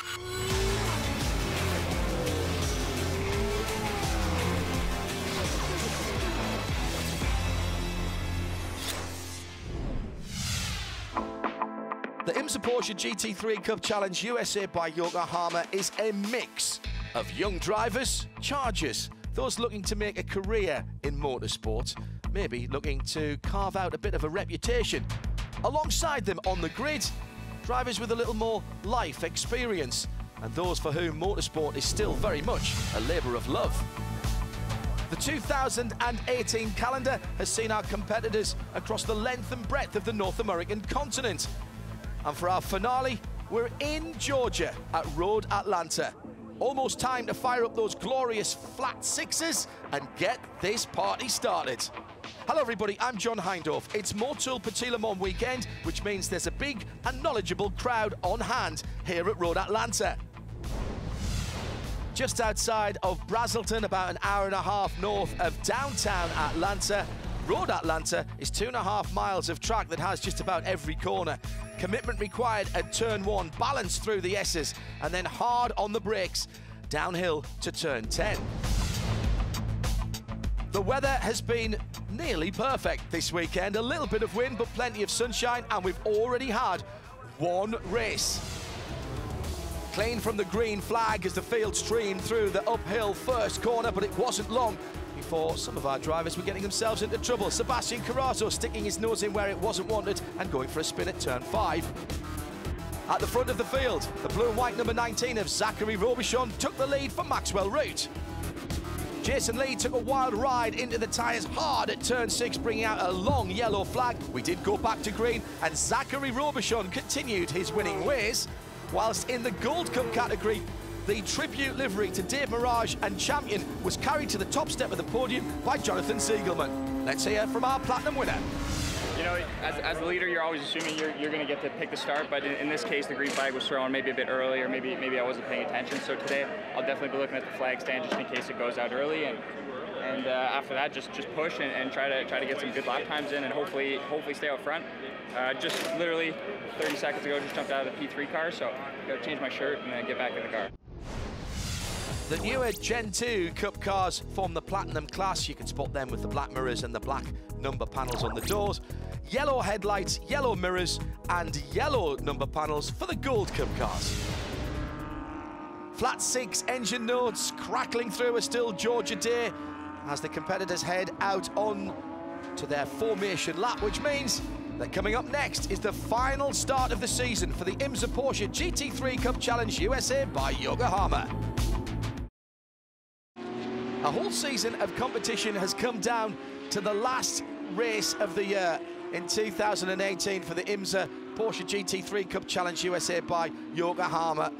The IMSA Porsche GT3 Cup Challenge USA by Yokohama is a mix of young drivers, chargers, those looking to make a career in motorsport, maybe looking to carve out a bit of a reputation. Alongside them on the grid, drivers with a little more life experience, and those for whom motorsport is still very much a labour of love. The 2018 calendar has seen our competitors across the length and breadth of the North American continent. And for our finale, we're in Georgia at Road Atlanta. Almost time to fire up those glorious flat sixes and get this party started. Hello everybody, I'm John Hindorf. It's Motul Petit Le Mans weekend, which means there's a big and knowledgeable crowd on hand here at Road Atlanta. Just outside of Braselton, about an hour and a half north of downtown Atlanta, Road Atlanta is 2.5 miles of track that has just about every corner. Commitment required at turn 1, balance through the S's, and then hard on the brakes, downhill to turn 10. The weather has been nearly perfect this weekend. A little bit of wind, but plenty of sunshine, and we've already had one race. Clean from the green flag as the field streamed through the uphill first corner, but it wasn't long before some of our drivers were getting themselves into trouble. Sebastian Carrazzo sticking his nose in where it wasn't wanted and going for a spin at turn 5. At the front of the field, the blue and white number 19 of Zachary Robichon took the lead for Maxwell Root. Jason Lee took a wild ride into the tyres hard at turn 6, bringing out a long yellow flag. We did go back to green, and Zachary Robichon continued his winning ways, whilst in the Gold Cup category, the tribute livery to Dave Mirage and champion was carried to the top step of the podium by Jonathan Siegelman. Let's hear from our platinum winner. You know, as the leader, you're always assuming you're going to get to pick the start, but in this case, the green flag was thrown maybe a bit early, or maybe I wasn't paying attention. So today, I'll definitely be looking at the flag stand just in case it goes out early, and after that, just push and try to get some good lap times in, and hopefully stay out front. Just literally 30 seconds ago, just jumped out of the P3 car, so got to change my shirt and then get back in the car. The newer Gen 2 Cup cars form the Platinum class. You can spot them with the black mirrors and the black number panels on the doors. Yellow headlights, yellow mirrors, and yellow number panels for the Gold Cup cars. Flat 6 engine notes crackling through a still Georgia day as the competitors head out on to their formation lap, which means that coming up next is the final start of the season for the IMSA Porsche GT3 Cup Challenge USA by Yokohama. A whole season of competition has come down to the last race of the year in 2018 for the IMSA Porsche GT3 Cup Challenge USA by Yokohama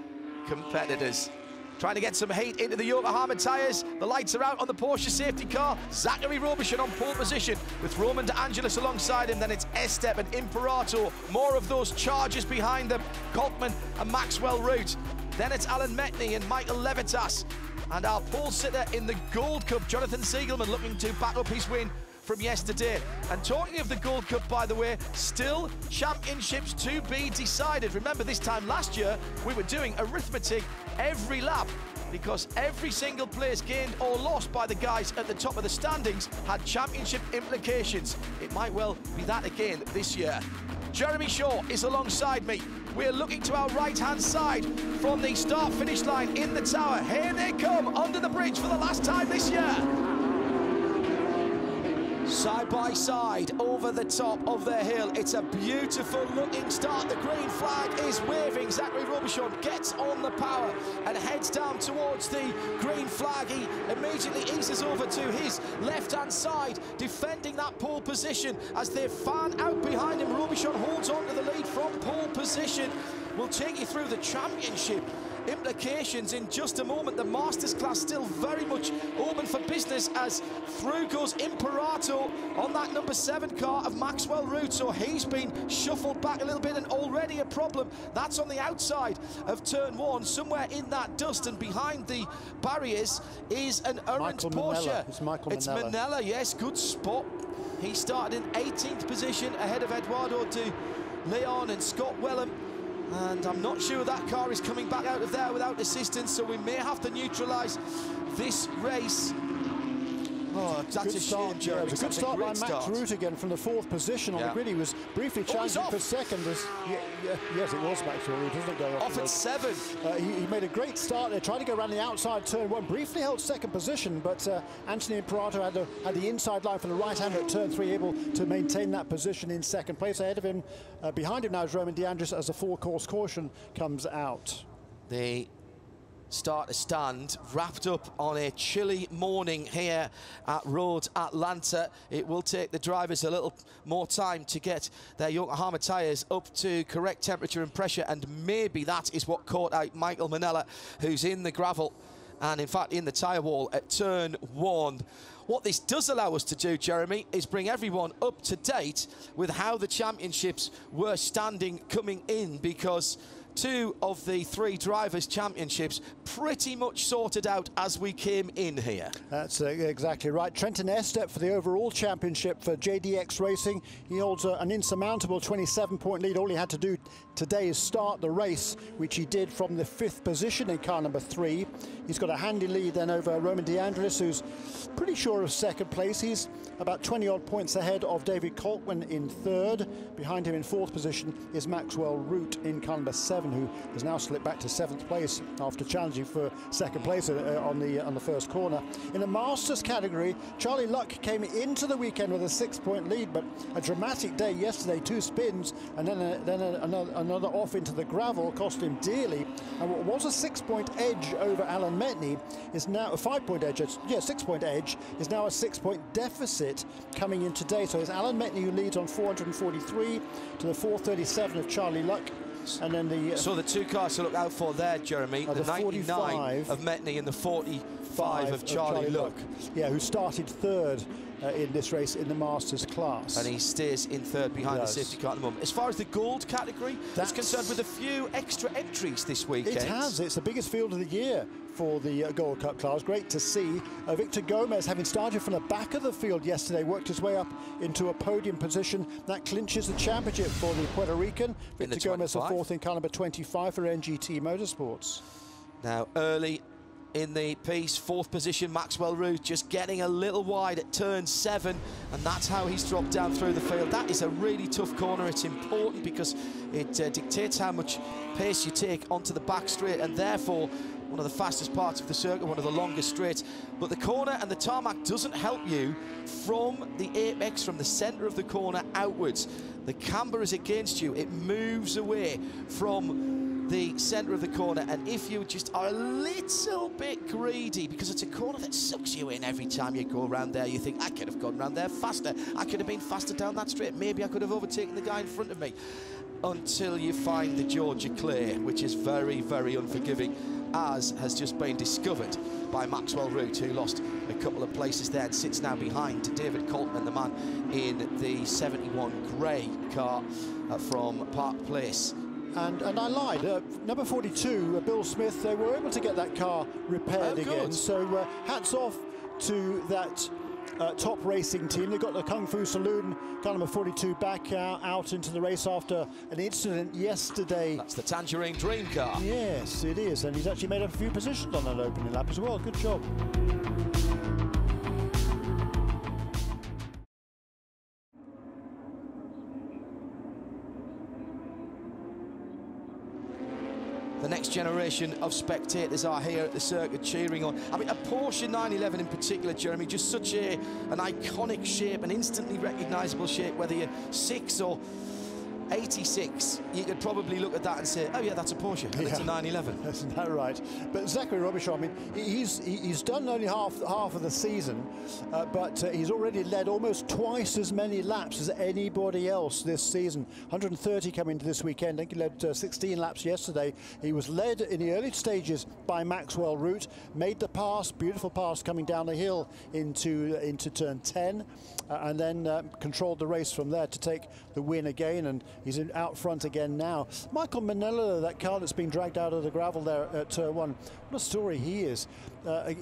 competitors. Trying to get some heat into the Yokohama tyres. The lights are out on the Porsche safety car. Zachary Robichon on pole position with Roman De Angelis alongside him. Then it's Estep and Imperato. More of those chargers behind them. Kolkman and Maxwell Root. Then it's Alan Metney and Michael Levitas. And our pole sitter in the Gold Cup, Jonathan Siegelman, looking to back up his win from yesterday. And talking of the Gold Cup, by the way, still championships to be decided. Remember, this time last year, we were doing arithmetic every lap because every single place gained or lost by the guys at the top of the standings had championship implications. It might well be that again this year. Jeremy Shaw is alongside me. We're looking to our right-hand side from the start-finish line in the tower. Here they come under the bridge for the last time this year. Side by side over the top of the hill. It's a beautiful looking start. The green flag is waving. Zachary Robichon gets on the power and heads down towards the green flag. He immediately eases over to his left-hand side, defending that pole position as they fan out behind him. Robichon holds on to the lead from pole position. We'll take you through the championship implications in just a moment. The Masters class still very much open for business as through goes Imperato on that number 7 car of Maxwell Root. So he's been shuffled back a little bit and already a problem. That's on the outside of turn 1, somewhere in that dust, and behind the barriers is an errant Porsche. It's Manella, yes, good spot. He started in 18th position ahead of Eduardo de Leon and Scott Wellham. And I'm not sure that car is coming back out of there without assistance, so we may have to neutralise this race. Oh, that's a shame, Jeremy. Yeah, it was a good start by Max Root again from the 4th position on the grid. He was briefly challenging for second. Yes, it was Max Root, isn't it? Going off at 7. He made a great start there, tried to go around the outside turn 1, briefly held second position, but Anthony Imperato had the inside line for the right-hander at turn 3, able to maintain that position in second place. Ahead of him, behind him now is Roman DeAndres as a 4-course caution comes out. The start stand wrapped up on a chilly morning here at Road Atlanta. It will take the drivers a little more time to get their Yokohama tyres up to correct temperature and pressure, and maybe that is what caught out Michael Manella, who's in the gravel and in fact in the tyre wall at turn 1. What this does allow us to do, Jeremy, is bring everyone up to date with how the championships were standing coming in, because 2 of the 3 drivers' championships pretty much sorted out as we came in here. That's exactly right. Trenton Estep for the overall championship for JDX Racing. He holds an insurmountable 27-point lead. All he had to do today is start the race, which he did from the 5th position in car number 3. He's got a handy lead then over Roman DeAndres, who's pretty sure of second place. He's about 20-odd points ahead of David Coltman in 3rd. Behind him in 4th position is Maxwell Root in car number 7, who has now slipped back to 7th place after challenging for second place on the first corner. In the Masters category, Charlie Luck came into the weekend with a 6-point lead, but a dramatic day yesterday, 2 spins, and then another off into the gravel cost him dearly. And what was a 6-point edge over Alan Metney is now a 5-point edge. 6-point edge is now a 6-point deficit coming in today. So it's Alan Metney who leads on 443 to the 437 of Charlie Luck. And then so the 2 cars to look out for there, Jeremy, the 99 of Metney and the 45 of Charlie Luck. Yeah, who started 3rd in this race in the Masters class. And he stays in 3rd behind the safety car at the moment. As far as the gold category is concerned, with a few extra entries this weekend. It has. It's the biggest field of the year for the Gold Cup class. Great to see. Victor Gomez, having started from the back of the field yesterday, worked his way up into a podium position. That clinches the championship for the Puerto Rican. Victor Gomez, a 4th in car number 25 for NGT Motorsports. Now, early in the piece, 4th position, Maxwell Root just getting a little wide at turn 7, and that's how he's dropped down through the field. That is a really tough corner. It's important because it dictates how much pace you take onto the back straight, and therefore one of the fastest parts of the circuit, one of the longest straights. But the corner and the tarmac doesn't help you from the apex, from the centre of the corner outwards. The camber is against you. It moves away from the centre of the corner, and if you just are a little bit greedy, because it's a corner that sucks you in every time you go around there, you think, I could have gone around there faster, I could have been faster down that straight, maybe I could have overtaken the guy in front of me, until you find the Georgia Clay, which is very, very unforgiving, as has just been discovered by Maxwell Root, who lost a couple of places there and sits now behind David Coltman, the man in the 71 grey car from Park Place. And I lied. Number 42, Bill Smith, they were able to get that car repaired again. So hats off to that top racing team. They got the Kung Fu Saloon car number 42 back out into the race after an incident yesterday. That's the Tangerine Dream car. Yes, it is. And he's actually made up a few positions on that opening lap as well. Good job. The next generation of spectators are here at the circuit cheering on. I mean, a Porsche 911 in particular, Jeremy, just such an iconic shape, an instantly recognisable shape, whether you're 6 or 86, you could probably look at that and say, oh yeah, that's a Porsche, and it's a 911. Isn't that right? But Zachary Robichaud, I mean, he's done only half of the season, but he's already led almost twice as many laps as anybody else this season. 130 coming into this weekend. I think he led 16 laps yesterday. He was led in the early stages by Maxwell Root, made the pass, beautiful pass coming down the hill into turn 10, and then controlled the race from there to take the win again, and he's out front again now. Michael Manella, that car that's been dragged out of the gravel there at turn 1, what a story he is.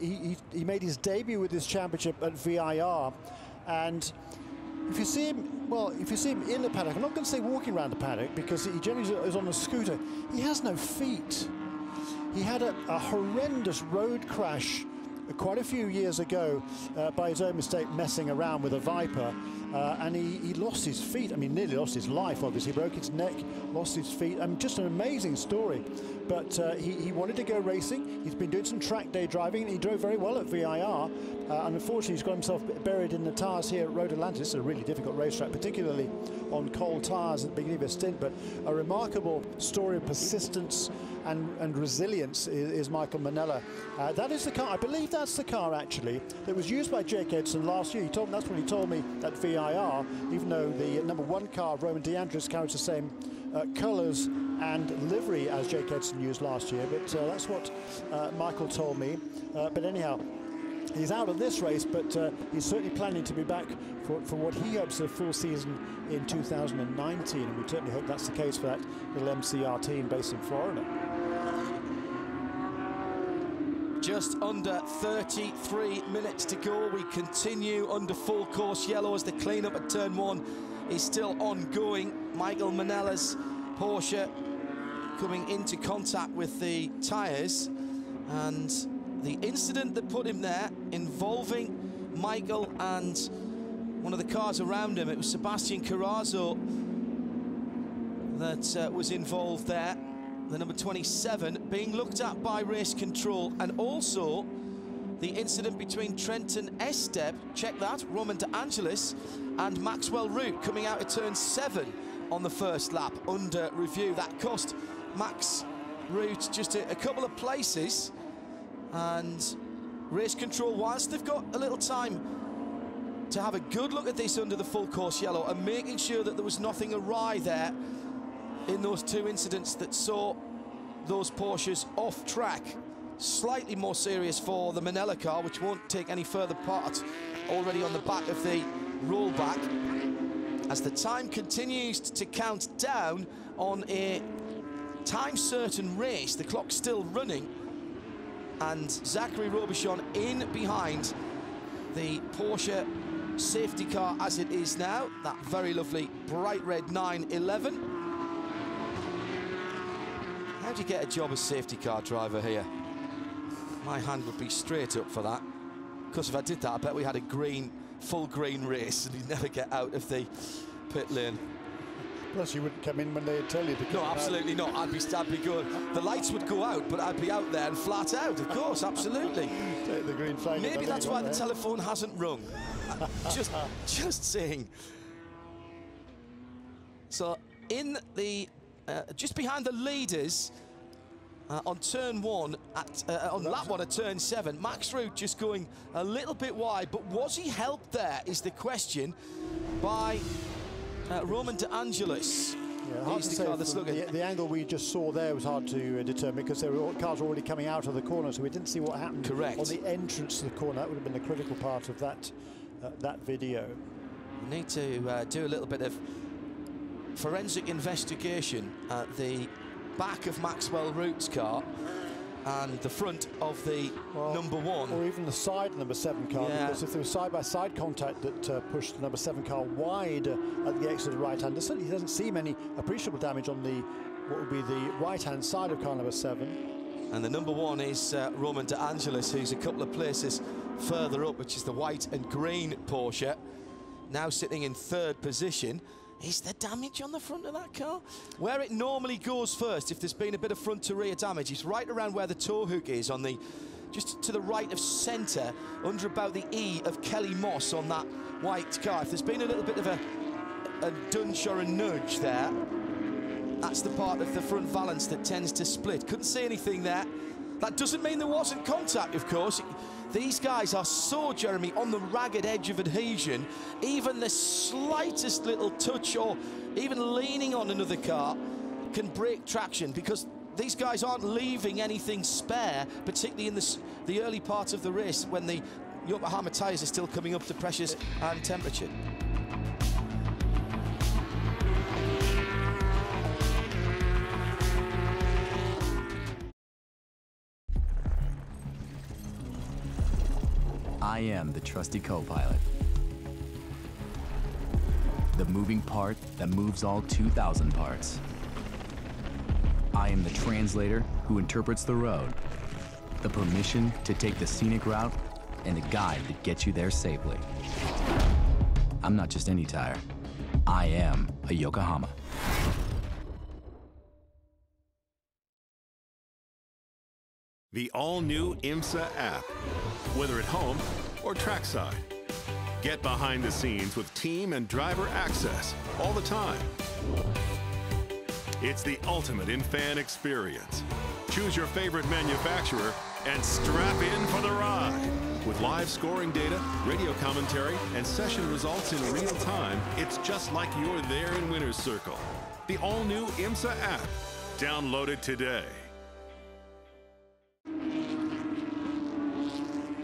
He made his debut with this championship at VIR, and if you see him, well, if you see him in the paddock, I'm not going to say walking around the paddock because he generally is on a scooter. He has no feet. He had a horrendous road crash quite a few years ago by his own mistake, messing around with a Viper, and he lost his feet. I mean, nearly lost his life, obviously. He broke his neck, lost his feet. I mean, just an amazing story. But he wanted to go racing. He's been doing some track day driving, and he drove very well at VIR. And unfortunately, he's got himself buried in the tyres here at Road Atlantis. It's a really difficult racetrack, particularly on cold tyres at the beginning of his stint. But a remarkable story of persistence and resilience is Michael Manella. That is the car, I believe that's the car actually, that was used by Jake Edson last year. That's what he told me at VIR, even though the #1 car, Roman DeAndres, carries the same colours and livery as Jake Edson used last year. But that's what Michael told me. But anyhow, he's out of this race, but he's certainly planning to be back for what he hopes is a full season in 2019, and we certainly hope that's the case for that little MCR team based in Florida. Just under 33 minutes to go. We continue under full course yellow as the clean-up at turn 1 is still ongoing. Michael Manella's Porsche coming into contact with the tyres, and the incident that put him there involving Michael and one of the cars around him, it was Sebastian Carrazzo that was involved there, the number 27, being looked at by race control, and also the incident between Trenton Estep, check that, Roman De Angelis, and Maxwell Root coming out of turn 7 on the first lap under review. That cost Max Root just a couple of places, and race control, whilst they've got a little time to have a good look at this under the full course yellow and making sure that there was nothing awry there in those two incidents that saw those Porsches off track. Slightly more serious for the Manella car, which won't take any further part, already on the back of the rollback. As the time continues to count down on a time-certain race, the clock's still running, and Zachary Robichon in behind the Porsche safety car as it is now, that very lovely bright red 911. How do you get a job as safety car driver here? My hand would be straight up for that, because if I did that, I bet we had a green, full green race and you'd never get out of the pit lane. Plus, you wouldn't come in when they tell you to come. No, absolutely not. I'd be going. The lights would go out, but I'd be out there and flat out. Of course, absolutely. Take the green flag. Maybe that's why the telephone hasn't rung. just saying. So in the just behind the leaders on turn 1 on lap 1 at turn 7, Max Root just going a little bit wide, but was he helped there is the question by Roman De Angelis. Yeah, hard to say. The angle we just saw there was hard to determine because there were cars already coming out of the corner, so we didn't see what happened. Correct. On the entrance to the corner. That would have been the critical part of that video. We need to do a little bit of forensic investigation at the back of Maxwell Root's car and the front of the number 1. Or even the side of the number 7 car, because if there was side-by-side contact that pushed the number 7 car wide at the exit of the right-hand, there certainly doesn't seem any appreciable damage on the what would be the right-hand side of car number 7. And the number 1 is Roman De Angelis, who's a couple of places further up, which is the white and green Porsche, now sitting in 3rd position. Is there damage on the front of that car? Where it normally goes first, if there's been a bit of front to rear damage, it's right around where the tow hook is, on the just to the right of centre, under about the E of Kelly Moss on that white car. If there's been a little bit of a dunch or a nudge there, that's the part of the front valance that tends to split. Couldn't see anything there. That doesn't mean there wasn't contact, of course. These guys are so, Jeremy, on the ragged edge of adhesion. Even the slightest little touch or even leaning on another car can break traction, because these guys aren't leaving anything spare, particularly in the early part of the race when the Yokohama tyres are still coming up to pressures and temperature. I am the trusty co-pilot. the moving part that moves all 2,000 parts. I am the translator who interprets the road, the permission to take the scenic route, and the guide that gets you there safely. I'm not just any tire. I am a Yokohama. The all-new IMSA app, whether at home or trackside. Get behind the scenes with team and driver access all the time. It's the ultimate in fan experience. Choose your favorite manufacturer and strap in for the ride. With live scoring data, radio commentary, and session results in real time, it's just like you're there in Winner's Circle. The all-new IMSA app. Download it today.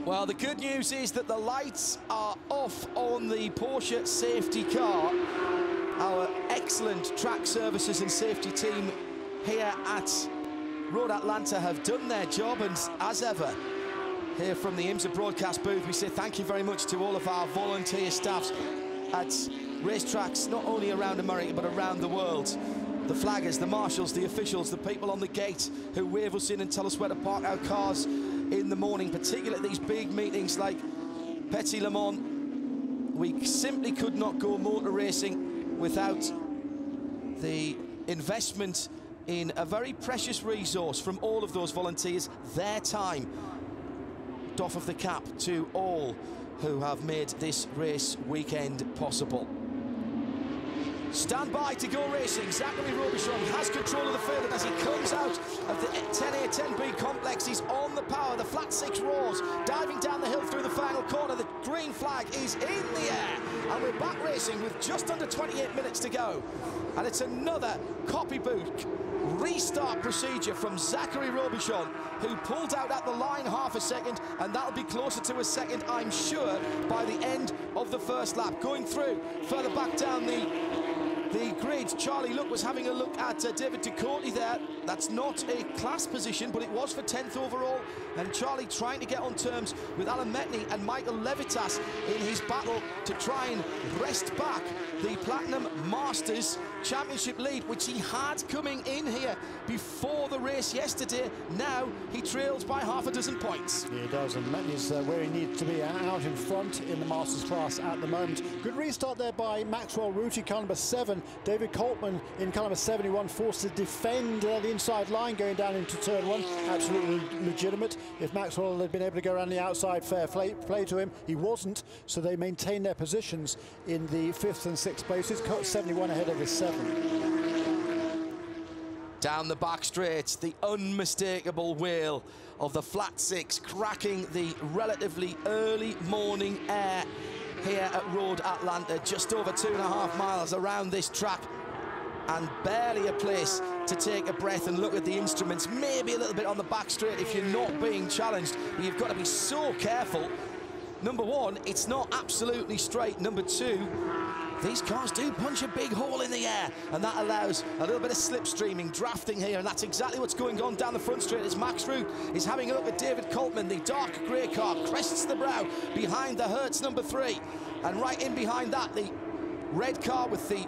Well, the good news is that the lights are off on the Porsche safety car. Our excellent track services and safety team here at Road Atlanta have done their job, and as ever, here from the IMSA broadcast booth, we say thank you very much to all of our volunteer staffs at racetracks, not only around America, but around the world. The flaggers, the marshals, the officials, the people on the gate who wave us in and tell us where to park our cars in the morning, particularly at these big meetings like Petit Le Mans. We simply could not go motor racing without the investment in a very precious resource from all of those volunteers, their time. Doff of the cap to all who have made this race weekend possible. Stand by to go racing. Zachary Robichon has control of the field, and as he comes out of the 10A, 10B complex, he's on the power. The flat six roars, diving down the hill through the final corner. The green flag is in the air, and we're back racing with just under 28 minutes to go. And it's another copybook restart procedure from Zachary Robichon, who pulled out at the line half a second, and that'll be closer to a second, I'm sure, by the end of the first lap. Going through further back down the grid, Charlie Look was having a look at David Ducote there. That's not a class position, but it was for 10th overall, and Charlie trying to get on terms with Alan Metney and Michael Levitas in his battle to try and wrest back the Platinum Masters Championship lead, which he had coming in here before the race yesterday. Now he trails by half a dozen points. Yeah, he does, and Metney's where he needs to be, out in front in the Masters class at the moment. Good restart there by Maxwell Ruti, car number 7. David Coltman in car number 71, forced to defend the inside line going down into turn 1. Absolutely legitimate. If Maxwell had been able to go around the outside, fair play to him. He wasn't, so they maintain their positions in the 5th and 6th places. 71 ahead of his 7. Down the back straight, the unmistakable wheel of the flat six, cracking the relatively early morning air here at Road Atlanta. Just over 2.5 miles around this track, and barely a place to take a breath and look at the instruments. Maybe a little bit on the back straight if you're not being challenged, but you've got to be so careful. Number one, it's not absolutely straight. Number two, these cars do punch a big hole in the air, and that allows a little bit of slipstreaming, drafting here, and that's exactly what's going on down the front straight as Max Root is having a look at David Coltman. The dark grey car crests the brow behind the Hertz number 3, and right in behind that, the red car with the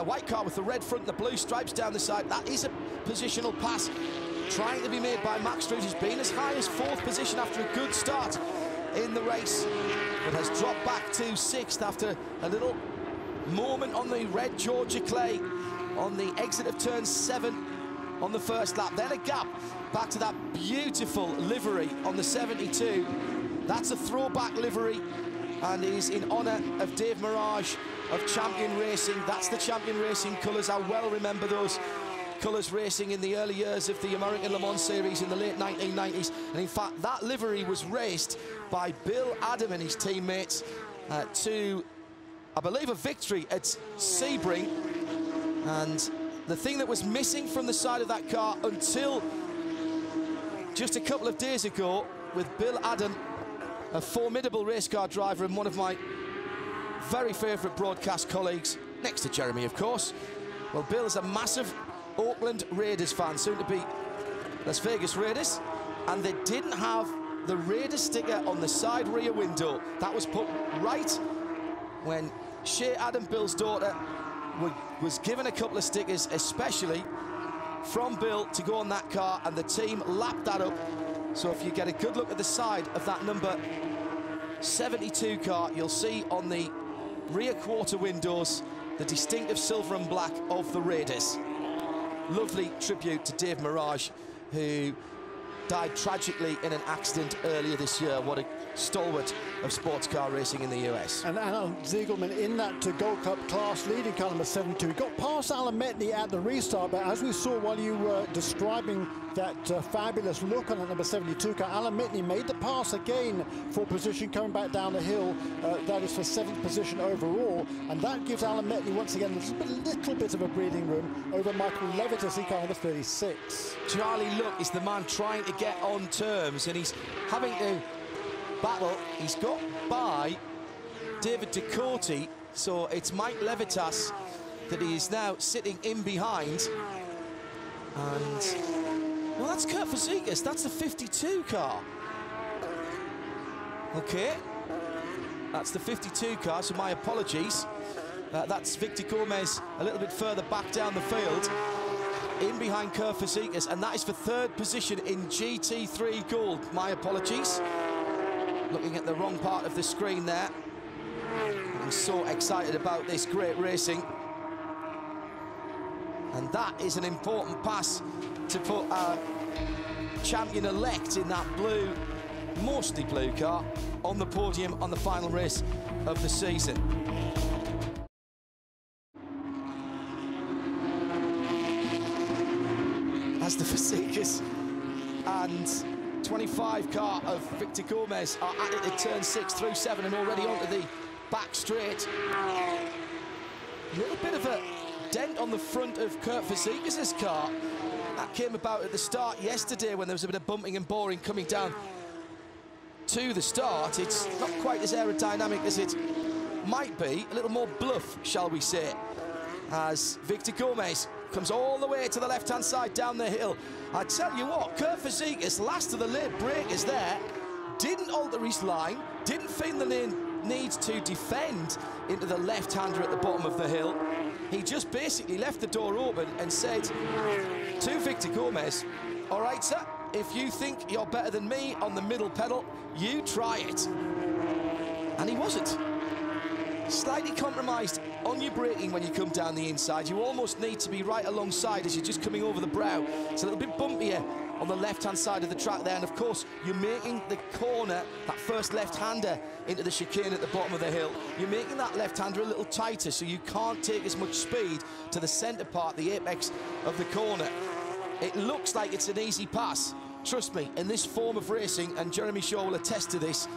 white car with the red front and the blue stripes down the side. That is a positional pass trying to be made by Max Root, who's been as high as 4th position after a good start in the race, but has dropped back to 6th after a little moment on the red Georgia clay on the exit of turn 7 on the first lap. Then a gap back to that beautiful livery on the 72. That's a throwback livery and is in honour of Dave Mirage of Champion Racing. That's the Champion Racing colours. I well remember those colours racing in the early years of the American Le Mans series in the late 1990s. And in fact, that livery was raced by Bill Adam and his teammates to, I believe, a victory at Sebring. And the thing that was missing from the side of that car until just a couple of days ago, with Bill Adam, a formidable race car driver and one of my very favourite broadcast colleagues, next to Jeremy, of course. Well, Bill is a massive Oakland Raiders fan, soon to be Las Vegas Raiders, and they didn't have the Raiders sticker on the side rear window. That was put right when Shea Adam, Bill's daughter, was given a couple of stickers, especially from Bill, to go on that car, and the team lapped that up. So if you get a good look at the side of that number 72 car, you'll see on the rear quarter windows the distinctive silver and black of the Raiders. Lovely tribute to Dave Mirage, who died tragically in an accident earlier this year. What a stalwart of sports car racing in the US. And Alan Ziegelman in that Gold Cup class, leading car number 72. He got past Alan Metney at the restart, but as we saw while you were describing that fabulous look on that number 72 car, Alan Metney made the pass again for position coming back down the hill. That is for 7th position overall, and that gives Alan Metney once again a little bit of a breathing room over Michael Levitas in car number 36. Charlie Luck is the man trying to get on terms, and he's having to battle. He's got by David Ducote, so it's Mike Levitas that he is now sitting in behind. And well, that's Kurt Fazekas, that's the 52 car. Okay, that's the 52 car, so my apologies. That's Victor Gomez a little bit further back down the field, in behind Kurt Fazekas, and that is for 3rd position in GT3 Gold. My apologies. Looking at the wrong part of the screen there. I'm so excited about this great racing. And that is an important pass to put our champion-elect in that blue, mostly blue car, on the podium on the final race of the season. As the Fazekas and 25 car of Victor Gomez are at it at turn 6 through 7 and already onto the back straight. A little bit of a dent on the front of Kurt Fazekas' car. That came about at the start yesterday when there was a bit of bumping and boring coming down to the start. It's not quite as aerodynamic as it might be, a little more bluff, shall we say, as Victor Gomez comes all the way to the left-hand side down the hill. I tell you what, Kurt Fazekas, last of the late breakers there, didn't alter his line, didn't feel the need to defend into the left-hander at the bottom of the hill. He just basically left the door open and said to Victor Gomez, all right, sir, if you think you're better than me on the middle pedal, you try it. And he wasn't. Slightly compromised on your braking when you come down the inside. You almost need to be right alongside as you're just coming over the brow. It's a little bit bumpier on the left-hand side of the track there, and of course you're making the corner, that first left-hander into the chicane at the bottom of the hill, you're making that left-hander a little tighter, so you can't take as much speed to the centre part, the apex of the corner. It looks like it's an easy pass. Trust me, in this form of racing, and Jeremy Shaw will attest to this,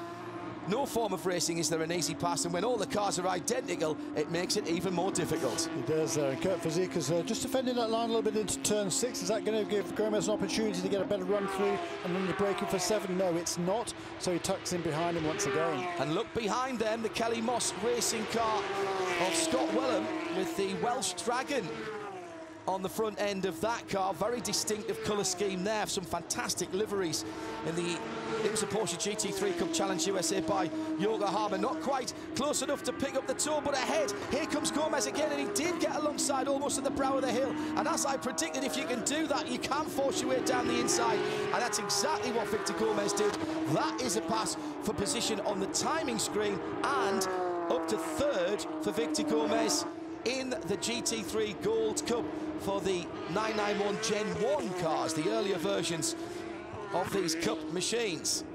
no form of racing is there an easy pass, and when all the cars are identical, it makes it even more difficult. He does there, and Kurt Fazekas just defending that line a little bit into turn 6. Is that going to give Gomez an opportunity to get a better run through and then the braking for 7? No, it's not, so he tucks in behind him once again. And look behind them, the Kelly Moss racing car of Scott Wellham with the Welsh Dragon on the front end of that car. Very distinctive colour scheme there. Some fantastic liveries in the IMSA Porsche GT3 Cup Challenge USA by Yokohama. Not quite close enough to pick up the toe, but ahead. Here comes Gomez again, and he did get alongside almost at the brow of the hill. And as I predicted, if you can do that, you can force your way down the inside. And that's exactly what Victor Gomez did. That is a pass for position on the timing screen, and up to 3rd for Victor Gomez in the GT3 Gold Cup for the 991 Gen 1 cars, the earlier versions of these Cup machines.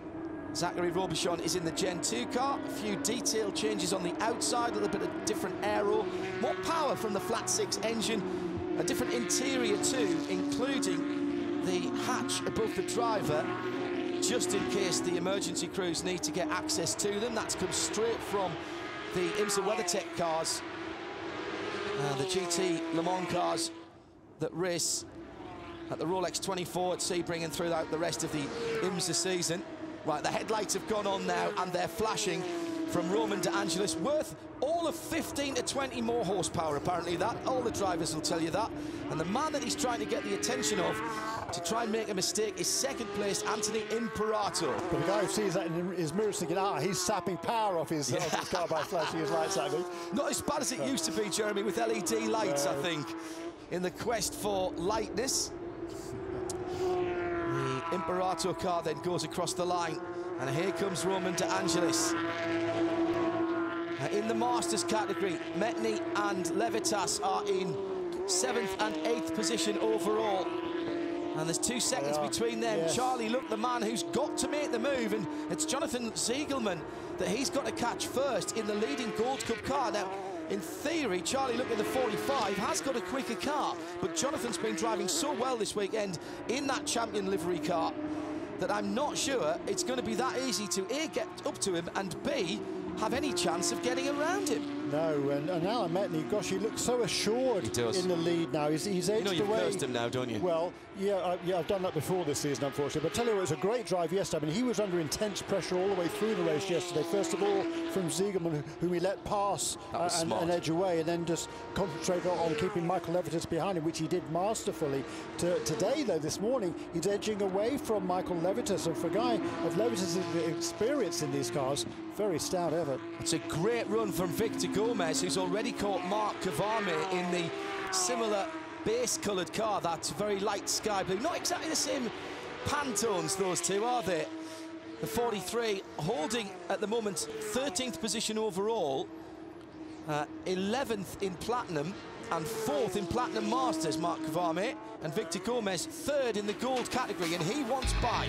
Zachary Robichon is in the Gen 2 car. A few detail changes on the outside, a little bit of different aero, more power from the flat 6 engine, a different interior too, including the hatch above the driver, just in case the emergency crews need to get access to them. That's come straight from the IMSA WeatherTech cars, the GT Le Mans cars that race at the Rolex 24 at Sebring throughout the rest of the IMSA season. Right, the headlights have gone on now, and they're flashing from Roman De Angelis, worth all of 15 to 20 more horsepower, apparently. That all the drivers will tell you that. And the man that he's trying to get the attention of to try and make a mistake is second place Anthony Imperato. But the guy who sees that in his mirrors thinking, he's sapping power off his car by flashing his lights at me. Not as bad as it used to be, Jeremy, with LED lights, I think, in the quest for lightness. The Imperato car then goes across the line, and here comes Roman De Angelis. In the Masters category, Metni and Levitas are in 7th and 8th position overall. And there's 2 seconds between them. Yes. Charlie Look, the man who's got to make the move, and it's Jonathan Siegelman that he's got to catch first in the leading Gold Cup car. Now, in theory, Charlie Look in the 45 has got a quicker car, but Jonathan's been driving so well this weekend in that champion livery car that I'm not sure it's going to be that easy to A, get up to him, and B, have any chance of getting around him. No, and Alan Metni, gosh, he looks so assured in the lead now. He's edged away. You know you've cursed him now, don't you? Well, yeah, I've done that before this season, unfortunately. But I tell you what, it was a great drive yesterday. I mean, he was under intense pressure all the way through the race yesterday. First of all, from Siegelman, whom he let pass and edge away, and then just concentrate on keeping Michael Levitas behind him, which he did masterfully. Today, though, this morning, he's edging away from Michael Levitas. And for a guy of Levitas' experience in these cars, very stout effort. It's a great run from Victor Gomez, who's already caught Mark Kavame in the similar base-coloured car, that's very light sky blue. Not exactly the same Pantones, those two, are they? The 43 holding, at the moment, 13th position overall, 11th in Platinum, and 4th in Platinum Masters, Mark Kavame, and Victor Gomez 3rd in the gold category, and he wants by.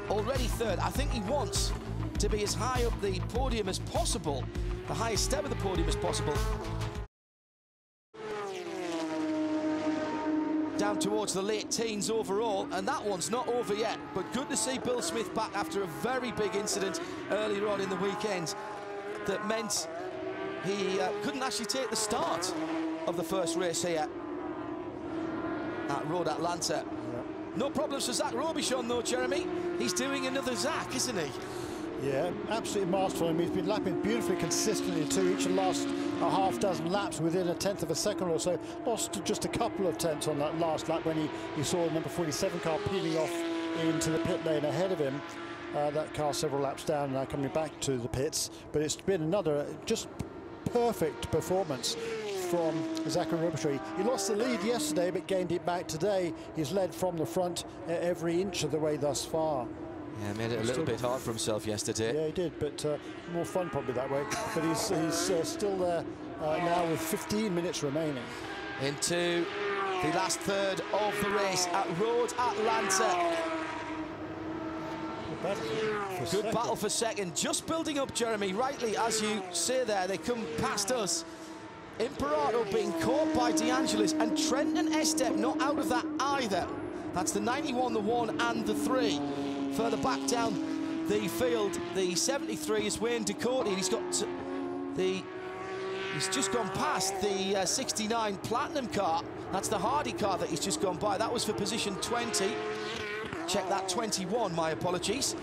Already 3rd. I think he wants to be as high up the podium as possible, the highest step of the podium as possible. Down towards the late teens overall, and that one's not over yet, but good to see Bill Smith back after a very big incident earlier on in the weekend that meant he couldn't actually take the start of the first race here at Road Atlanta. No problems for Zach Robichon though, Jeremy. He's doing another Zach, isn't he? Yeah, absolutely masterful. I mean, he's been lapping beautifully consistently too. Each last a half dozen laps within a tenth of a second or so. Lost just a couple of tenths on that last lap when he saw the number 47 car peeling off into the pit lane ahead of him. That car several laps down and now coming back to the pits. But it's been another just perfect performance from Zachary Robichon. He lost the lead yesterday but gained it back today. He's led from the front every inch of the way thus far. Yeah, made it a little bit hard for himself yesterday. Yeah, he did, but more fun probably that way. But he's still there now with 15 minutes remaining. Into the last third of the race at Road Atlanta. Good battle for second. Just building up, Jeremy. Rightly, as you say there, they come past us. Imperato being caught by De Angelis, and Trenton Estep not out of that either. That's the 91, the 1 and the 3. Further back down the field, the 73 is Wayne Ducote, and he's just gone past the 69 Platinum car. That's the Hardy car that he's just gone by. That was for position 20. Check that, 21, my apologies.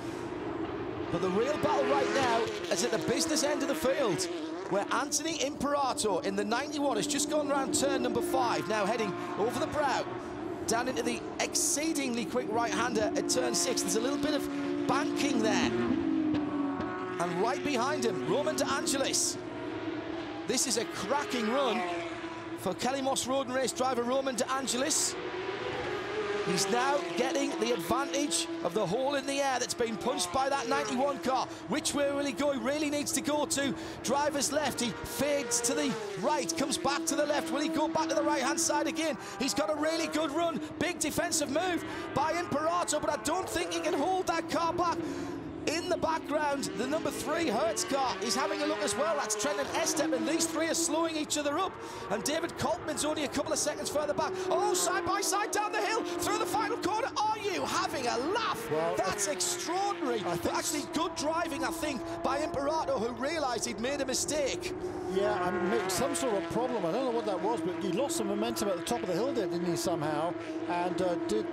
But the real battle right now is at the business end of the field, where Anthony Imperato in the 91 has just gone round turn number 5, now heading over the brow, down into the exceedingly quick right-hander at turn 6. There's a little bit of banking there. And right behind him, Roman De Angelis. This is a cracking run for Kelly Moss Road and Race driver Roman De Angelis. He's now getting the advantage of the hole in the air that's been punched by that 91 car. Which way will he go? He really needs to go to driver's left. He fades to the right, comes back to the left. Will he go back to the right-hand side again? He's got a really good run. Big defensive move by Imperato, but I don't think he can hold that car back. In the background, the number 3 Hertz car is having a look as well. That's Trenton Estep, and these three are slowing each other up. And David Coltman's only a couple of seconds further back. Oh, side by side down the hill, through the final corner. Are you having a laugh? Well, that's extraordinary. Actually, good driving, I think, by Imperato, who realised he'd made a mistake. Yeah, I mean, some sort of problem. I don't know what that was, but he lost some momentum at the top of the hill, didn't he, somehow? And did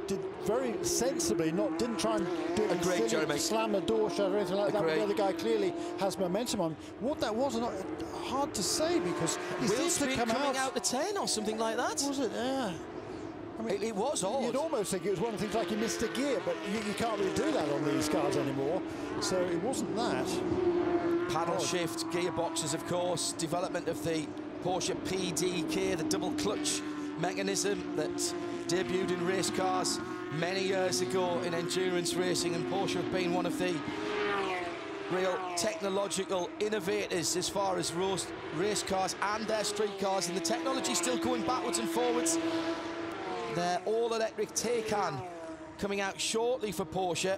did very sensibly, didn't try and do it Agreed, Jeremy. slam the door shut or anything like that. Agreed. The other guy clearly has momentum on. What that was, not hard to say, because he seems to come coming out the 10 or something like that. Was it? Yeah. I mean, it was odd. You'd almost think it was one of the things like he missed a gear, but you can't really do that on these cars anymore. So it wasn't that. Paddle shift, gearboxes, of course, development of the Porsche PDK, the double clutch mechanism that debuted in race cars many years ago in endurance racing, and Porsche have been one of the real technological innovators as far as race cars and their street cars, and the technology still going backwards and forwards. Their all-electric Taycan coming out shortly for Porsche.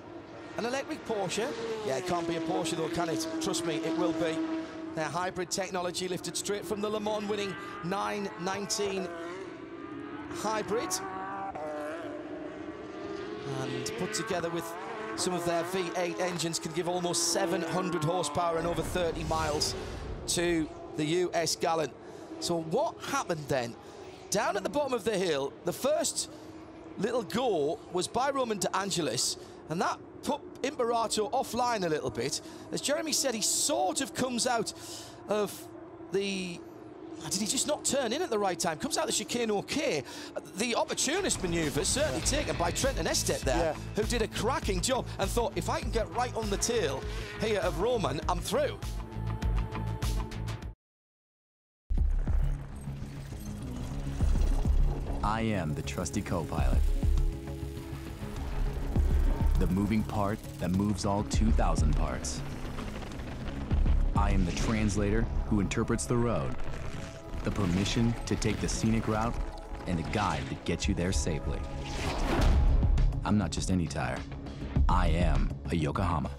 An electric Porsche? Yeah, it can't be a Porsche though, can it? Trust me, it will be. Their hybrid technology lifted straight from the Le Mans winning 919 hybrid, and put together with some of their V8 engines can give almost 700 horsepower and over 30 miles to the US gallon. So what happened then? Down at the bottom of the hill, the first little go was by Roman De Angelis, and that put Imperato offline a little bit. As Jeremy said, he sort of comes out of the... Did he just not turn in at the right time? Comes out the chicane okay. The opportunist manoeuvre certainly taken by Trenton Estep there, who did a cracking job and thought, if I can get right on the tail here of Roman, I'm through. I am the trusty co-pilot. The moving part that moves all 2,000 parts. I am the translator who interprets the road, the permission to take the scenic route, and the guide that gets you there safely. I'm not just any tire. I am a Yokohama.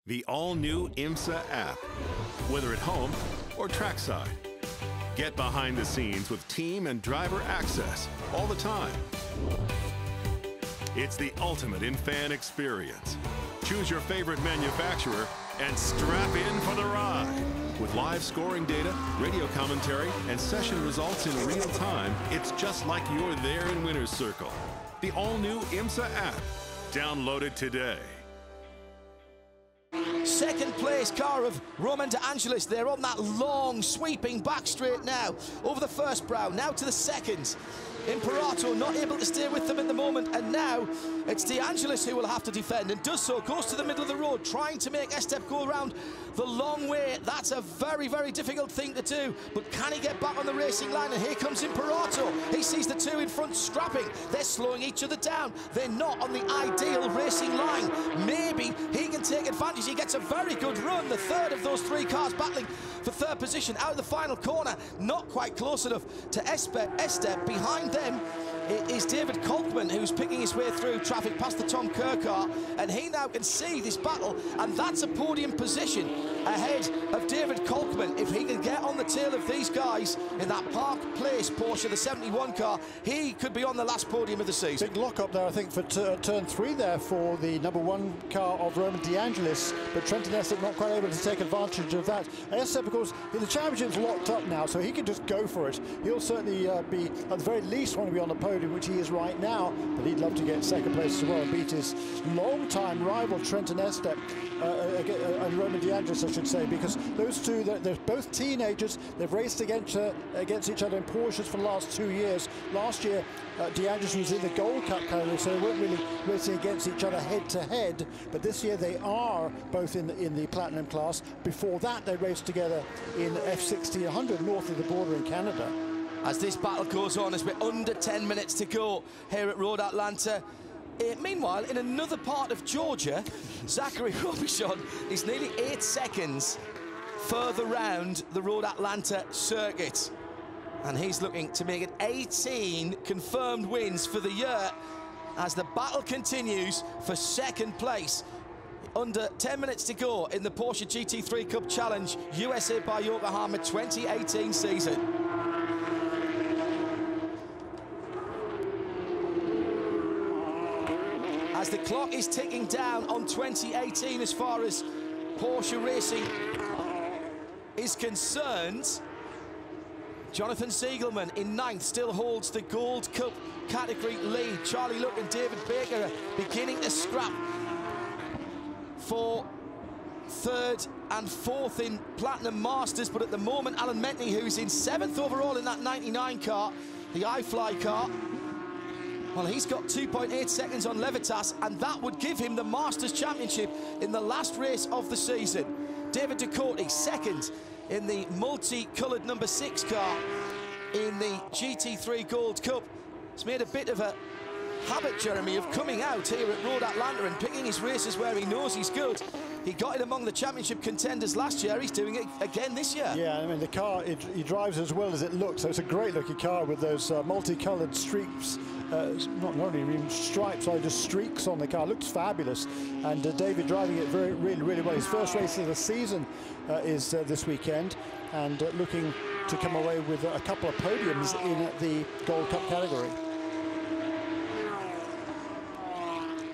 The all-new IMSA app, whether at home or trackside. Get behind the scenes with team and driver access all the time. It's the ultimate in fan experience. Choose your favorite manufacturer and strap in for the ride. With live scoring data, radio commentary, and session results in real time, it's just like you're there in Winner's Circle. The all-new IMSA app. Download it today. Second place car of Roman De Angelis. They're on that long sweeping back straight now, over the first brow, now to the second. Imperato not able to stay with them in the moment, and now it's De Angelis who will have to defend, and does so, goes to the middle of the road, trying to make Estep go around the long way. That's a very, very difficult thing to do, but can he get back on the racing line? And here comes Imperato. He sees the two in front scrapping. They're slowing each other down. They're not on the ideal racing line. Maybe he can take advantage. He gets a very good run. The third of those three cars battling for third position out of the final corner. Not quite close enough to Estep. Behind them, it is David Kolkman who's picking his way through traffic past the Tom Kerr car, and he now can see this battle, and that's a podium position ahead of David Kolkman. If he can get on the tail of these guys in that Park Place Porsche, the 71 car, he could be on the last podium of the season. Big lock up there, I think, for turn 3 there for the #1 car of Roman De Angelis, but Trenton Estep not quite able to take advantage of that. Estep, of course, the championship's locked up now, so he can just go for it. He'll certainly be, at the very least, want to be on the podium, which he is right now, but he'd love to get second place as well and beat his long-time rival Trenton Estep, and Roman De Angelis, I should say, because those two, they're both teenagers. They've raced against each other in Porsches for the last 2 years. Last year, De Angelis was in the Gold Cup category, so they weren't really racing against each other head-to-head, but this year they are both in the Platinum class. Before that, they raced together in F1600 north of the border in Canada. As this battle goes on, as we're under 10 minutes to go here at Road Atlanta. Meanwhile, in another part of Georgia, Zachary Robichon is nearly 8 seconds further round the Road Atlanta circuit. And he's looking to make it 18 confirmed wins for the year as the battle continues for second place. Under 10 minutes to go in the Porsche GT3 Cup Challenge USA by Yokohama 2018 season. As the clock is ticking down on 2018 as far as Porsche racing is concerned, Jonathan Siegelman in 9th still holds the Gold Cup category lead. Charlie Luck and David Baker are beginning to scrap for 3rd and 4th in Platinum Masters, but at the moment Alan Metney, who's in 7th overall in that 99 car, the iFly car, well, he's got 2.8 seconds on Levitas, and that would give him the Masters Championship in the last race of the season. David Ducote 2nd in the multi-coloured number 6 car in the GT3 Gold Cup. He's made a bit of a habit, Jeremy, of coming out here at Road Atlanta and picking his races where he knows he's good. He got it among the championship contenders last year. He's doing it again this year. Yeah, I mean, the car, he drives as well as it looks. So it's a great-looking car with those multicoloured streaks. Not even stripes, just streaks on the car. Looks fabulous. And David driving it really well. His first race of the season is this weekend, and looking to come away with a couple of podiums in the Gold Cup category.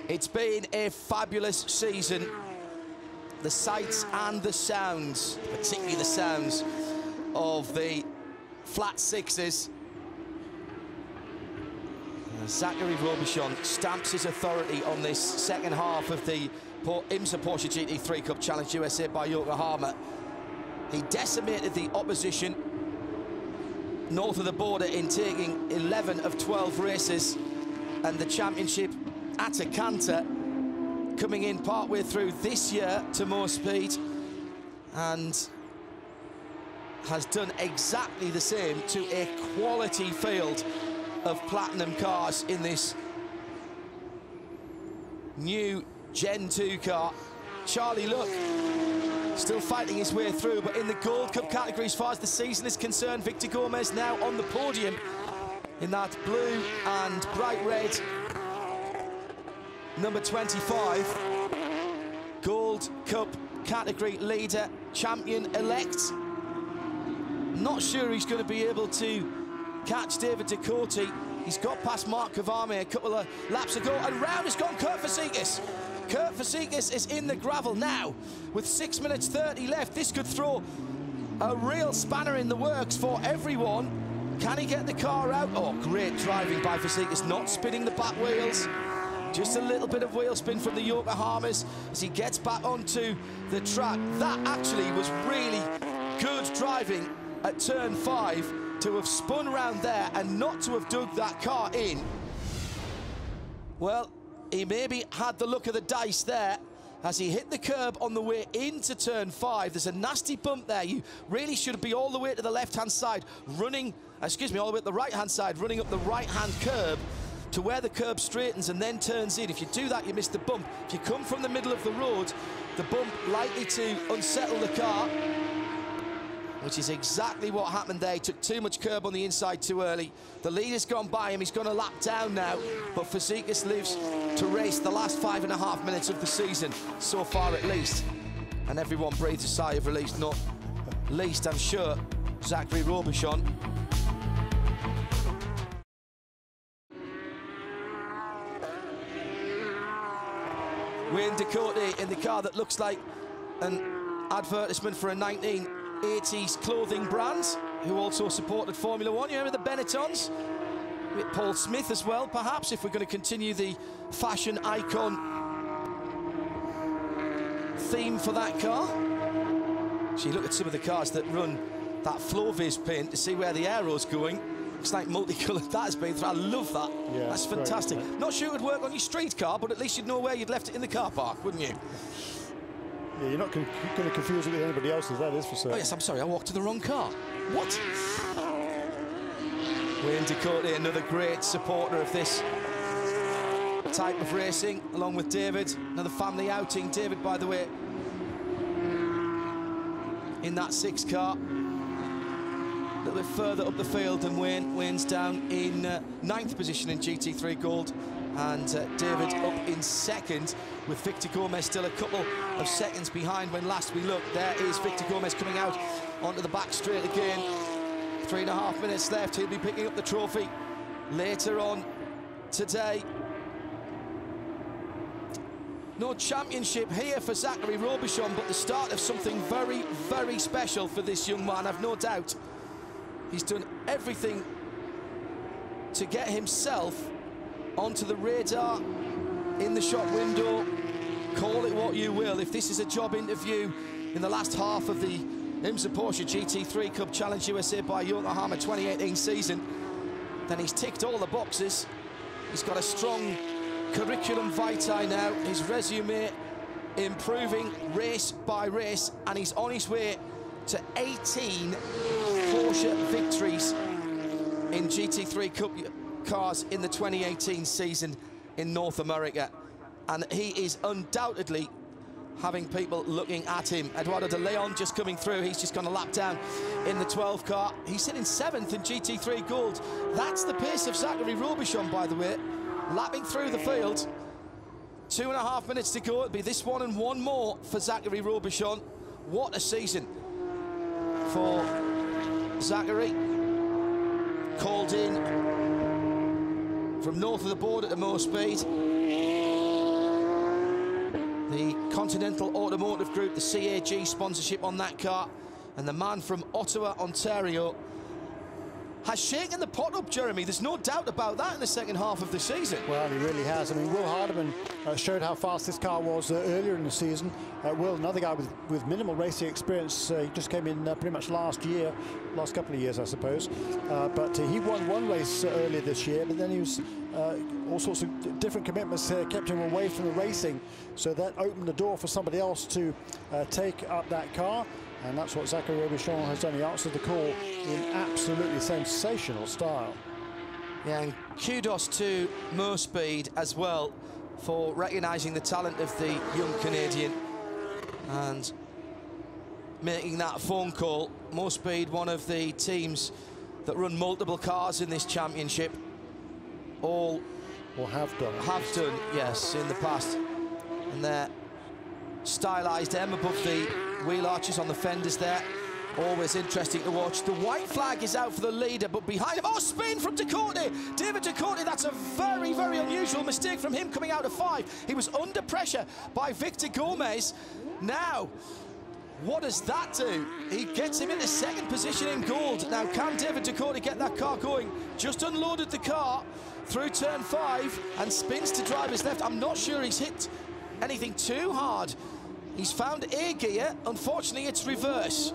It's been a fabulous season. The sights and the sounds, particularly the sounds of the flat sixes. Zachary Robichon stamps his authority on this second half of the IMSA Porsche GT3 Cup Challenge USA by Yokohama. He decimated the opposition north of the border in taking 11 of 12 races, and the championship at a canter, coming in partway through this year to more speed, and has done exactly the same to a quality field of platinum cars in this new Gen 2 car. Charlie Luck still fighting his way through, but in the Gold Cup category, as far as the season is concerned, Victor Gomez now on the podium in that blue and bright red number 25. Gold Cup category leader, champion-elect. Not sure he's going to be able to catch David Ducote. He's got past Mark Kavame a couple of laps ago, and round has gone Kurt Fasikis. Kurt Fasikis is in the gravel now with 6 minutes 30 left. This could throw a real spanner in the works for everyone. Can he get the car out? Oh, great driving by Fasikis, not spinning the back wheels. Just a little bit of wheel spin from the Yokohamas as he gets back onto the track. That actually was really good driving at turn 5, to have spun around there and not to have dug that car in. Well, he maybe had the luck of the dice there as he hit the curb on the way into turn 5. There's a nasty bump there. You really should be all the way to the left-hand side, running, excuse me, all the way to the right-hand side, running up the right-hand curb to where the curb straightens and then turns in. If you do that, you miss the bump. If you come from the middle of the road, the bump likely to unsettle the car, which is exactly what happened there. He took too much curb on the inside too early. The leader's gone by him. He's gone a lap down now, but Fasikis lives to race the last 5.5 minutes of the season, so far at least. And everyone breathes a sigh of relief, not least, I'm sure, Zachary Robichon. Wayne Ducote in the car that looks like an advertisement for a 1980s clothing brand, who also supported Formula One. You remember the Benettons? With Paul Smith as well, perhaps, if we're going to continue the fashion icon theme for that car. So you look at some of the cars that run that Floviz paint to see where the aero's going. Looks like multicoloured that has been through. I love that. Yeah, that's fantastic. Great, not sure it would work on your street car, but at least you'd know where you'd left it in the car park, wouldn't you? Yeah, you're not going to confuse it with anybody else's, that is for certain. Oh yes, I'm sorry, I walked to the wrong car. What? Wayne Ducote, another great supporter of this type of racing, along with David. Another family outing. David, by the way, in that 6 car. A little bit further up the field than Wayne. Wayne's down in 9th position in GT3 Gold, and David up in 2nd, with Victor Gomez still a couple of seconds behind when last we looked. There is Victor Gomez coming out onto the back straight again. 3.5 minutes left. He'll be picking up the trophy later on today. No championship here for Zachary Robichon, but the start of something very, very special for this young man, I've no doubt. He's done everything to get himself onto the radar, in the shop window. Call it what you will. If this is a job interview in the last half of the IMSA Porsche GT3 Cup Challenge USA by Yokohama 2018 season, then he's ticked all the boxes. He's got a strong curriculum vitae now, his resume improving race by race, and he's on his way to 18 Porsche victories in GT3 Cup cars in the 2018 season in North America. And he is undoubtedly having people looking at him. Eduardo de Leon just coming through. He's just gone a lap down in the 12 car. He's sitting 7th in GT3 Gold. That's the pace of Zachary Robichon, by the way, lapping through the field. 2.5 minutes to go. It'll be this one and one more for Zachary Robichon. What a season for Zachary. Called in from north of the border to Moore Speed. The Continental Automotive Group, the CAG sponsorship on that car, and the man from Ottawa, Ontario, has shaken the pot up, Jeremy. There's no doubt about that in the second half of the season. Well, he really has. I mean, Will Hardeman showed how fast this car was earlier in the season. Will, another guy with minimal racing experience, he just came in pretty much last couple of years, I suppose. But he won one race earlier this year, but then he was all sorts of different commitments kept him away from the racing. So that opened the door for somebody else to take up that car. And that's what Zachary Robichon has done. He answered the call in absolutely sensational style. Yeah, and kudos to Moore Speed as well for recognising the talent of the young Canadian and making that phone call. Moore Speed, one of the teams that run multiple cars in this championship, all have done, yes, in the past. And they're stylised M above the wheel arches on the fenders there. Always interesting to watch. The white flag is out for the leader, but behind him, oh, spin from Ducote. David Ducote, that's a very, very unusual mistake from him coming out of 5. He was under pressure by Victor Gomez. Now, what does that do? He gets him into 2nd position in gold. Now, can David Ducote get that car going? Just unloaded the car through turn 5 and spins to driver's left. I'm not sure he's hit anything too hard. He's found A gear. Unfortunately, it's reverse.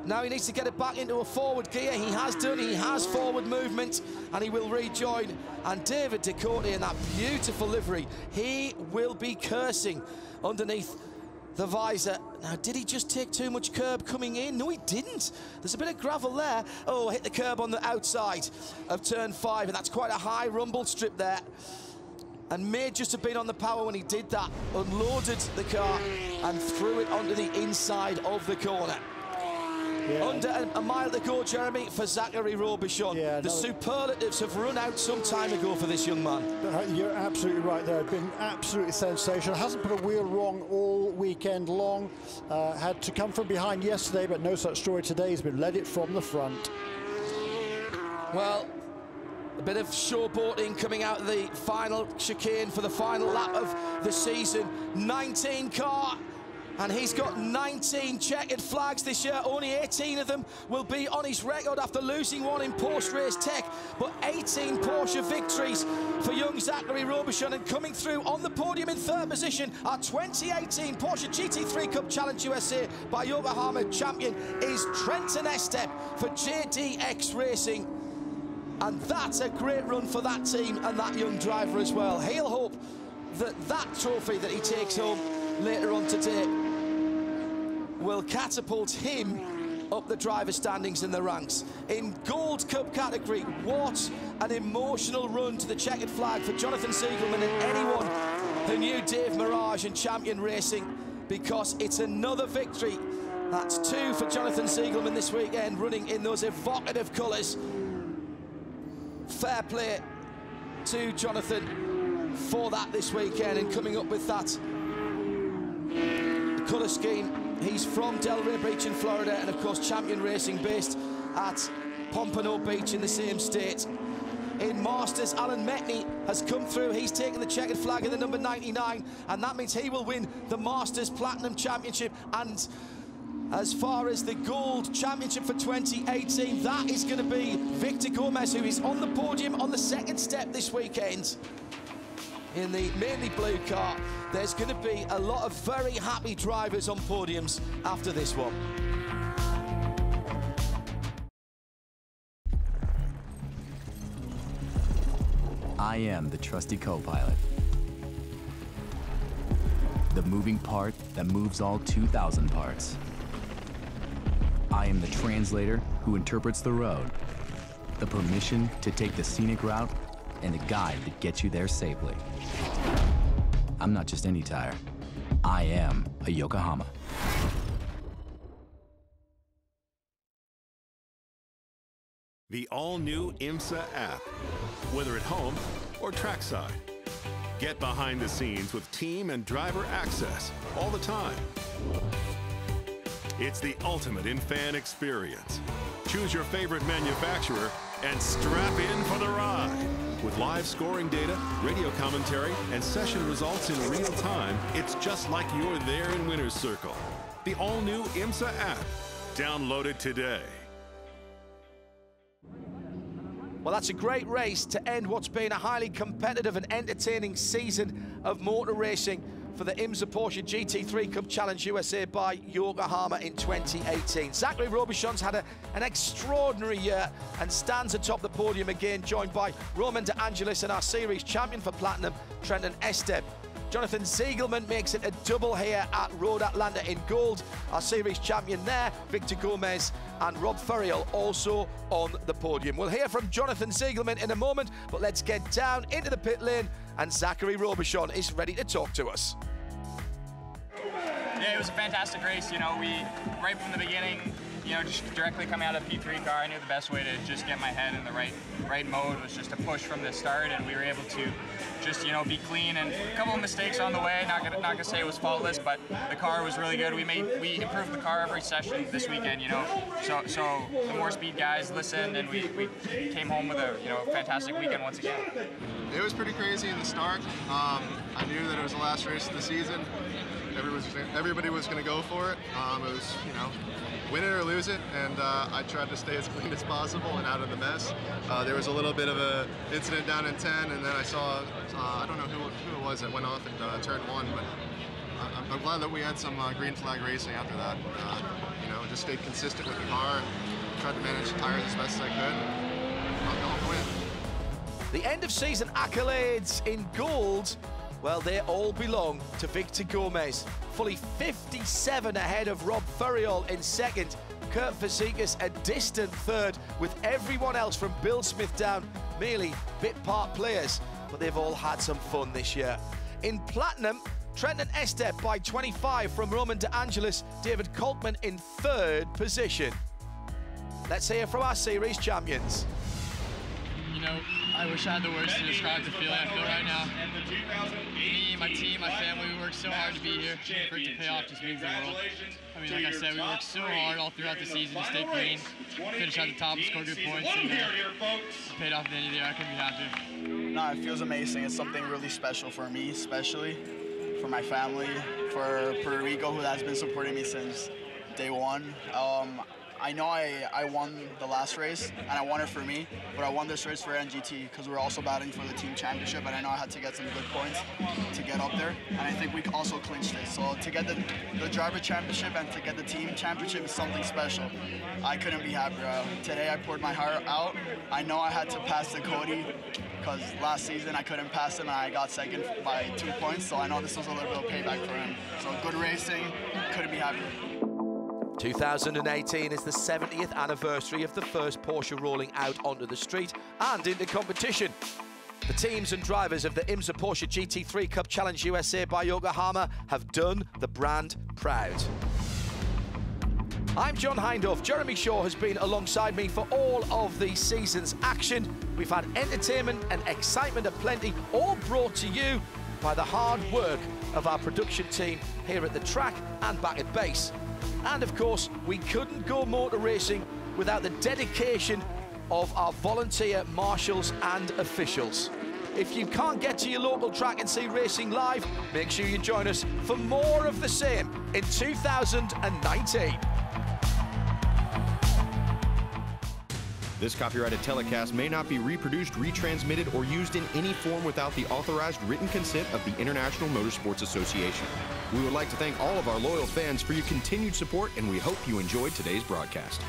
Now he needs to get it back into a forward gear. He has done. He has forward movement, and he will rejoin. And David Ducote in that beautiful livery, he will be cursing underneath the visor. Now, did he just take too much curb coming in? No, he didn't. There's a bit of gravel there. Oh, hit the curb on the outside of turn 5, and that's quite a high rumble strip there. And may just have been on the power when he did that. Unloaded the car and threw it onto the inside of the corner. Yeah. Under a mile to go, Jeremy, for Zachary Robichon. Yeah, the superlatives have run out some time ago for this young man. You're absolutely right there. Been absolutely sensational. Hasn't put a wheel wrong all weekend long. Had to come from behind yesterday, but no such story today. He's been led it from the front. Well, a bit of showboating coming out of the final chicane for the final lap of the season. 19 car, and he's got 19 checkered flags this year. Only 18 of them will be on his record after losing one in post-race tech. But 18 Porsche victories for young Zachary Robichon, and coming through on the podium in 3rd position, our 2018 Porsche GT3 Cup Challenge USA by Yokohama champion is Trenton Estep for JDX Racing. And that's a great run for that team and that young driver as well. He'll hope that that trophy that he takes home later on today will catapult him up the driver standings in the ranks. In Gold Cup category, what an emotional run to the checkered flag for Jonathan Siegelman and anyone who knew Dave Mirage and Champion Racing, because it's another victory. That's 2 for Jonathan Siegelman this weekend, running in those evocative colours. Fair play to Jonathan for that this weekend, and coming up with that colour scheme. He's from Delray Beach in Florida, and of course Champion Racing based at Pompano Beach in the same state. In Masters, Alan Metney has come through. He's taken the checkered flag in the number 99, and that means he will win the Masters Platinum Championship. And As far as the Gold Championship for 2018, that is going to be Victor Gomez, who is on the podium on the second step this weekend. In the mainly blue car, there's going to be a lot of very happy drivers on podiums after this one. I am the trusty co-pilot. The moving part that moves all 2,000 parts. I am the translator who interprets the road, the permission to take the scenic route, and the guide that gets you there safely. I'm not just any tire. I am a Yokohama. The all-new IMSA app, whether at home or trackside. Get behind the scenes with team and driver access all the time. It's the ultimate in fan experience. Choose your favorite manufacturer and strap in for the ride. With live scoring data, radio commentary, and session results in real time, it's just like you're there in Winner's Circle. The all-new IMSA app. Download it today. Well, that's a great race to end what's been a highly competitive and entertaining season of motor racing for the IMSA Porsche GT3 Cup Challenge USA by Yokohama in 2018. Zachary Robichon's had an extraordinary year and stands atop the podium again, joined by Roman De Angelis and our series champion for Platinum, Trenton Estep. Jonathan Siegelman makes it a double here at Road Atlanta in gold. Our series champion there, Victor Gomez, and Rob Ferriol also on the podium. We'll hear from Jonathan Siegelman in a moment, but let's get down into the pit lane, and Zachary Robichon is ready to talk to us. Yeah, it was a fantastic race. You know, right from the beginning, you know, just directly coming out of the P3 car, I knew the best way to just get my head in the right mode was just to push from the start, and we were able to just, you know, be clean. And a couple of mistakes on the way. Not gonna say it was faultless, but the car was really good. We improved the car every session this weekend. You know, so the more speed guys listened, and we came home with a, you know, fantastic weekend once again. It was pretty crazy in the start. I knew that it was the last race of the season. Everybody was going to go for it. It was, you know, win it or lose it, and I tried to stay as clean as possible and out of the mess. There was a little bit of an incident down in 10, and then I saw, I don't know who it was that went off in turn 1, but I'm glad that we had some green flag racing after that. You know, just stayed consistent with the car, tried to manage the tires as best as I could, and I'll go home win. The end of season accolades in gold, well, they all belong to Victor Gomez. Fully 57 ahead of Rob Ferriol in second. Kurt Fazekas a distant third, with everyone else from Bill Smith down merely bit part players. But they've all had some fun this year. In Platinum, Trenton Estep by 25 from Roman De Angelis, David Kolkman in third position. Let's hear from our series champions. You know, I wish I had the words to describe the feeling I feel right now. Me, my team, my family, we worked so hard to be here. For it to pay off just means the world. I mean, like I said, we worked so hard all throughout the season to stay clean, finish at the top, score good points, and it paid off at the end of the year. I couldn't be happier. No, it feels amazing. It's something really special for me, especially for my family, for Puerto Rico, who has been supporting me since day one. I know I won the last race, and I won it for me, but I won this race for NGT because we're also battling for the team championship, and I know I had to get some good points to get up there, and I think we also clinched it. So to get the driver championship and to get the team championship is something special. I couldn't be happier. Today I poured my heart out. I know I had to pass the Cody because last season I couldn't pass him, and I got second by 2 points, so I know this was a little bit of payback for him. So good racing, couldn't be happier. 2018 is the 70th anniversary of the first Porsche rolling out onto the street and into competition. The teams and drivers of the IMSA Porsche GT3 Cup Challenge USA by Yokohama have done the brand proud. I'm John Hindhaugh. Jeremy Shaw has been alongside me for all of the season's action. We've had entertainment and excitement aplenty, all brought to you by the hard work of our production team here at the track and back at base. And of course, we couldn't go motor racing without the dedication of our volunteer marshals and officials. If you can't get to your local track and see racing live, make sure you join us for more of the same in 2019. This copyrighted telecast may not be reproduced, retransmitted, or used in any form without the authorized written consent of the International Motorsports Association. We would like to thank all of our loyal fans for your continued support, and we hope you enjoyed today's broadcast.